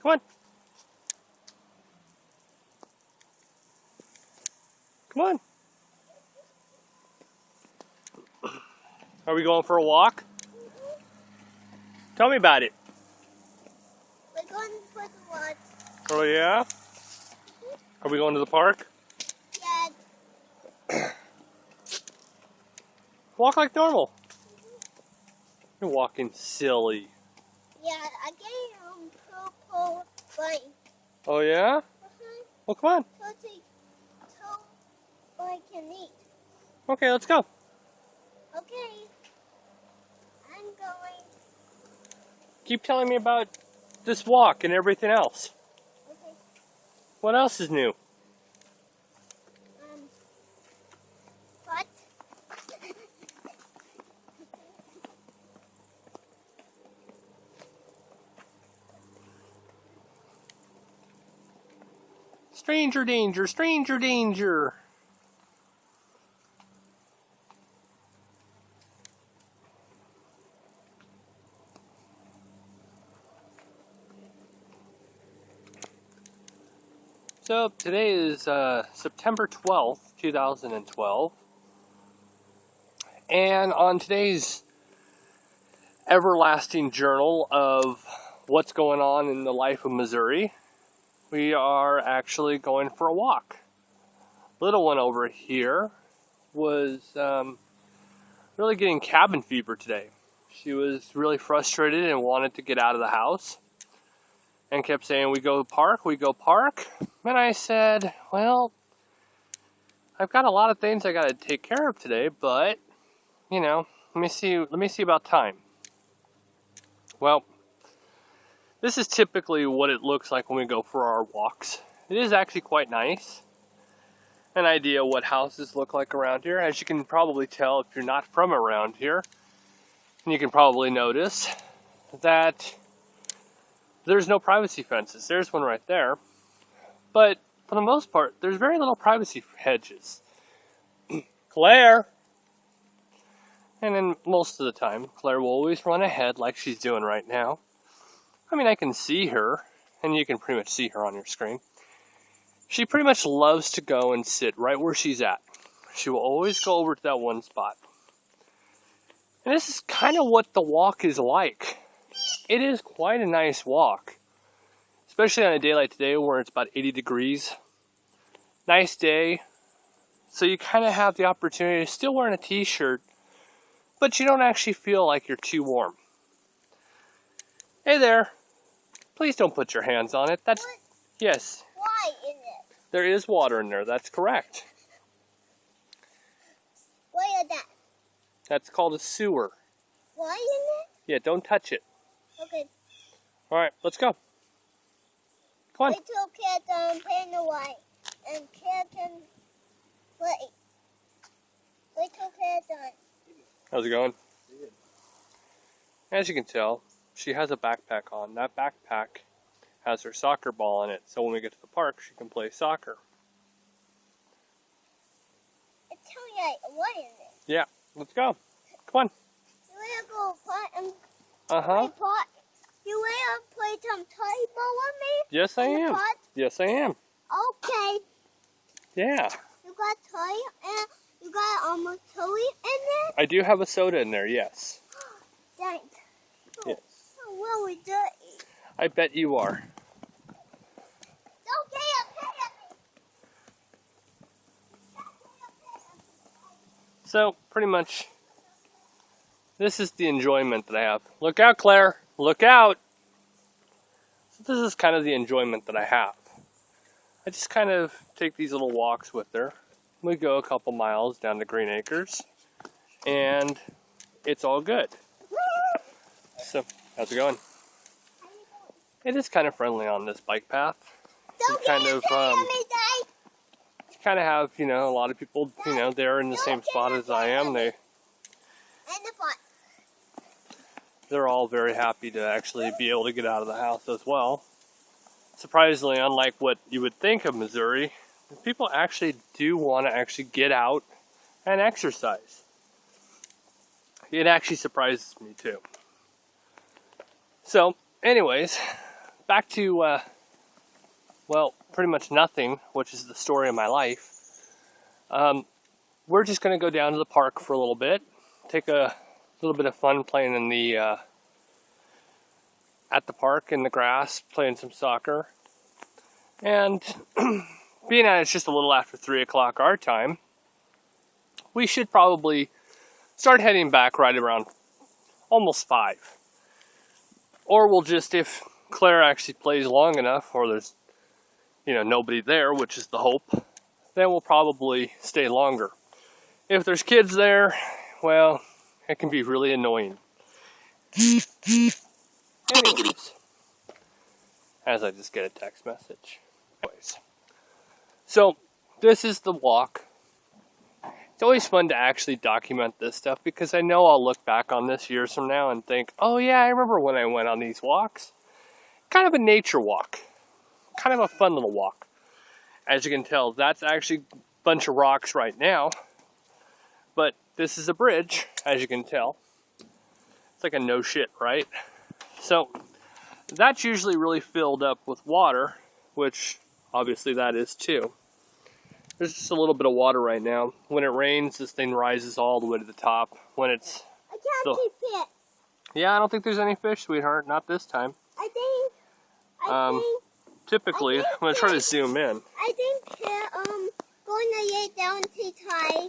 Come on. Come on. Are we going for a walk? Tell me about it. We're going for the walk. Oh yeah? Are we going to the park? Yeah. Walk like normal. You're walking silly. Yeah, I get purple bike. Oh yeah? Well, come on. So I can eat. Okay, let's go. Okay. I'm going. Keep telling me about this walk and everything else. Okay. What else is new? What? Stranger danger, stranger danger. So today is September 12th, 2012. And on today's everlasting journal of what's going on in the life of Missouri, we are actually going for a walk. Little one over here was really getting cabin fever today. She was really frustrated and wanted to get out of the house and kept saying, we go park, we go park. And I said, well, I've got a lot of things I got to take care of today, but, you know, let me see about time. Well, this is typically what it looks like when we go for our walks. It is actually quite nice. An idea what houses look like around here. As you can probably tell if you're not from around here, and you can probably notice that there's no privacy fences. There's one right there. But for the most part, there's very little privacy hedges. Claire! And then most of the time, Claire will always run ahead like she's doing right now. I mean, I can see her, and you can pretty much see her on your screen. She pretty much loves to go and sit right where she's at. She will always go over to that one spot. And this is kind of what the walk is like. It is quite a nice walk. Especially on a day like today where it's about 80 degrees. Nice day. So you kind of have the opportunity to still wearing a t-shirt, but you don't actually feel like you're too warm. Hey there. Please don't put your hands on it. That's... What? Yes. Why in it? There is water in there. That's correct. What is that? That's called a sewer. Why in Yeah, don't touch it. it? Okay. All right, let's go. Come on. Wait till Cat paint the white and Cat can play. Wait till Cat done. How's it going? As you can tell, she has a backpack on. That backpack has her soccer ball in it, so when we get to the park, she can play soccer. Tell me what in it? Yeah, let's go. Come on. You wanna go pot and Uh-huh. play pot? You wanna play some toy ball with me? Yes, I In the am. pot? Yes, I am. Okay. Yeah. You got toy and you got almost toy in there? I do have a soda in there, yes. Thanks. Yes. What we dirty? I bet you are. So, pretty much, this is the enjoyment that I have. Look out, Claire! Look out! So this is kind of the enjoyment that I have. I just kind of take these little walks with her. We go a couple miles down to Green Acres, and it's all good. So, how's it going? It is kind of friendly on this bike path. You kind of have, you know, a lot of people, you know, they're in the same spot as I am. They're all very happy to actually be able to get out of the house as well. Surprisingly, unlike what you would think of Missouri, people actually do want to actually get out and exercise. It actually surprises me too. So, anyways, back to, well, pretty much nothing, which is the story of my life. We're just going to go down to the park for a little bit, take a little bit of fun playing in the, at the park in the grass, playing some soccer. And being that it's just a little after 3 o'clock our time, we should probably start heading back right around almost 5. Or we'll just, if Claire actually plays long enough, or there's, nobody there, which is the hope, then we'll probably stay longer. If there's kids there, well, it can be really annoying. Anyways, as I just get a text message. Anyways, so this is the walk. It's always fun to actually document this stuff because I know I'll look back on this years from now and think, oh yeah, I remember when I went on these walks. Kind of a nature walk. Kind of a fun little walk. As you can tell, that's actually a bunch of rocks right now. But this is a bridge, as you can tell. It's like a no shit, right? So that's usually really filled up with water, which obviously that is too. There's just a little bit of water right now. When it rains, this thing rises all the way to the top. When it's... I can't see fish. Yeah, I don't think there's any fish, sweetheart. Not this time. Typically, I'm going to try to zoom in. I think they're going to lay down to tie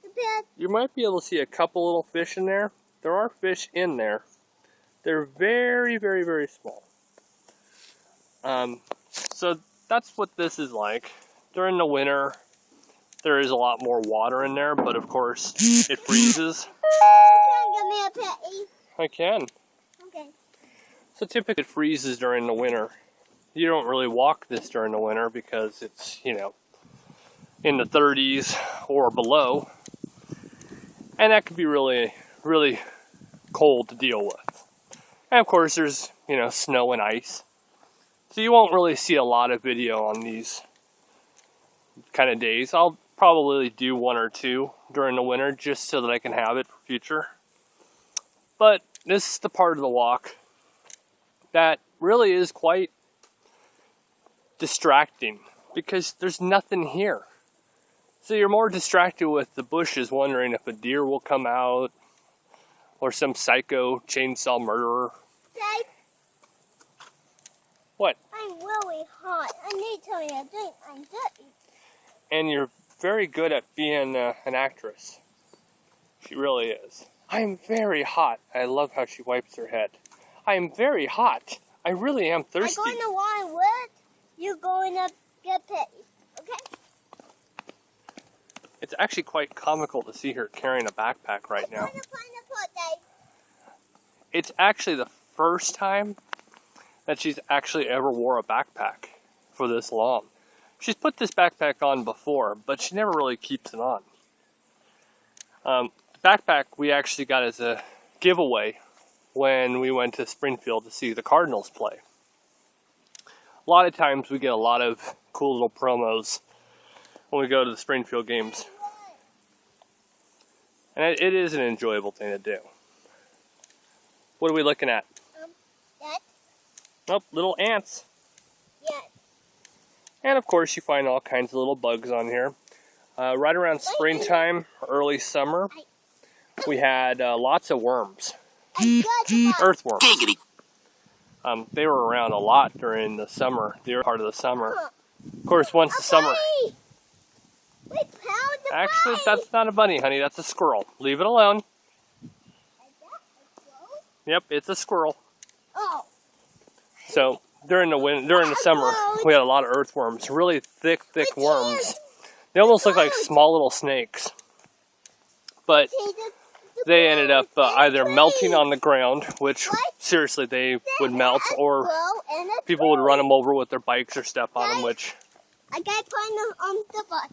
the bed. You might be able to see a couple little fish in there. There are fish in there. They're very, very, very small. So that's what this is like. During the winter, there is a lot more water in there, but of course, it freezes. You can give me a petty. I can. Okay. So typically it freezes during the winter. You don't really walk this during the winter because it's, in the 30s or below. And that could be really, really cold to deal with. And of course there's, snow and ice. So you won't really see a lot of video on these kind of days. I'll probably do 1 or 2 during the winter just so that I can have it for future. But this is the part of the walk that really is quite distracting because there's nothing here. So you're more distracted with the bushes wondering if a deer will come out or some psycho chainsaw murderer. Dad, what? I'm really hot. I need something to drink. I'm dirty. And you're very good at being an actress. She really is. I'm very hot. I love how she wipes her head. I'm very hot. I really am thirsty. I'm going to line with you going to get petty. Okay? It's actually quite comical to see her carrying a backpack right now. I'm going to find a pot, Dad. It's actually the first time that she's actually ever wore a backpack for this long. She's put this backpack on before, but she never really keeps it on. The backpack we actually got as a giveaway when we went to Springfield to see the Cardinals play. A lot of times we get a lot of cool little promos when we go to the Springfield games. And it is an enjoyable thing to do. What are we looking at? Dad? Oh, little ants. Yes. And of course you find all kinds of little bugs on here. Right around springtime, early summer, we had lots of worms. Earthworms. They were around a lot during the summer, the early part of the summer. Of course, once the summer... Actually, that's not a bunny, honey. That's a squirrel. Leave it alone. Yep, it's a squirrel. Oh. So during the summer, we had a lot of earthworms. Really thick worms. They almost look like small little snakes. But they ended up either melting on the ground, which seriously they would melt, or people would run them over with their bikes or step on them, which... I got them on the bus.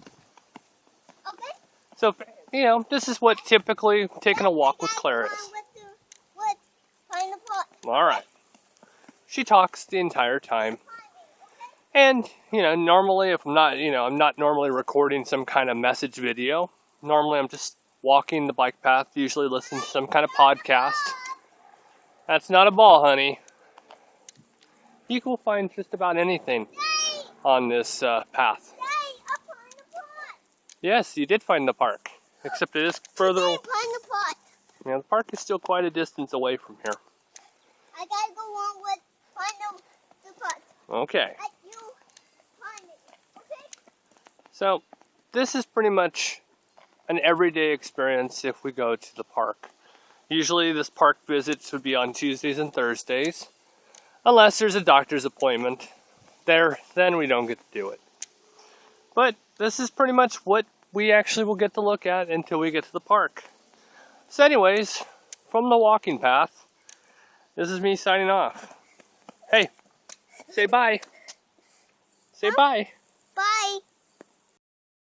Okay? So, this is what typically taking a walk with Claire is. Alright. She talks the entire time. And, normally if I'm not normally recording some kind of message video. Normally I'm just walking the bike path, usually listening to some kind of podcast. That's not a ball, honey. You can find just about anything Yay! on this path. Yay! I found the pot. Yes, you did find the park, except it is further. I find the pot. Yeah, the park is still quite a distance away from here. I gotta go on with find the pot. Okay. Let you find it. Okay? So, this is pretty much an everyday experience if we go to the park. Usually this park visits would be on Tuesdays and Thursdays, unless there's a doctor's appointment. Then we don't get to do it. But this is pretty much what we actually will get to look at until we get to the park. So anyways, from the walking path, this is me signing off. Hey, say bye. Say bye. Bye.